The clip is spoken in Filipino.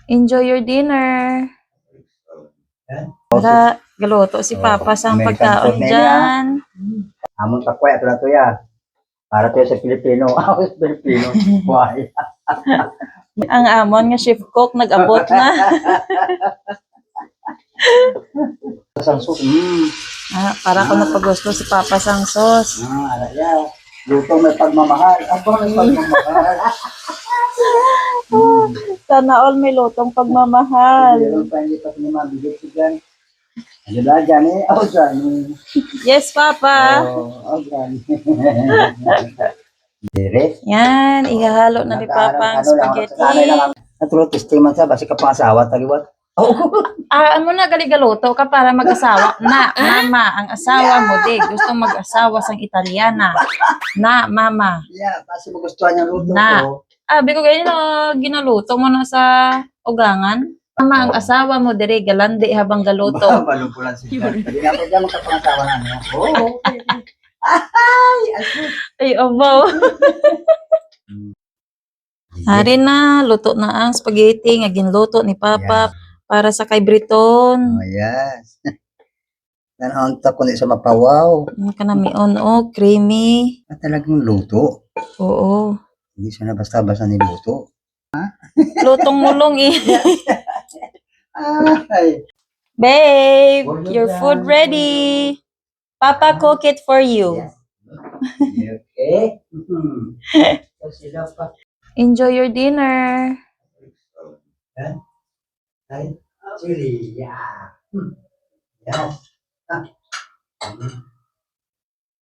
Enjoy your dinner. Para galuto si Papa sang pagkaon dyan. Amon takway ato na to ya. Para to sa Pilipino. Ako sa Pilipino. Why? Ang amon nga chef cook nag-abot na. Sang soup. Para ko napagusto si Papa sang sauce. Ala ya. Luto may pagmamahal. Aba may pagmamahal. Sana all may lutong pagmamahal. Meron pa hindi pa pinamabigay si Jan. Ano ba Jan eh? Oh Jan. Yes, Papa. Oh Jan. Dire. Yan, ihahalo na ni Papa ang spaghetti. Natulog testiman sa basi ka pangasawa taliwat. Oh. Ano na galuto ka para mag-asawa? Na, mama, ang asawa mo di. Gusto mag-asawa sang Italiana. Na, mama. Yeah, basi magustuhan yung luto Na. ko. Abi ko ganyan na ginaluto mo na sa ugangan. Mama, ang asawa mo dire galandi habang galuto. Balumpulan si Jan. Hindi na po dyan magkapangasawa na niya. Oh, okay. Ay, abaw. Hari na, luto na ang spaghetti nga ginluto ni Papa para sa kay Briton. Oh, yes. Nanahang ko na sa mapawaw. Ang kanamion, creamy. Talagang luto. Oo. Hindi siya na basta-basta niluto. Lutong mulong eh. Ay. Babe, your food ready. Papa cook it for you. Yes. Okay. Enjoy your dinner. Chili. Yeah. Yes.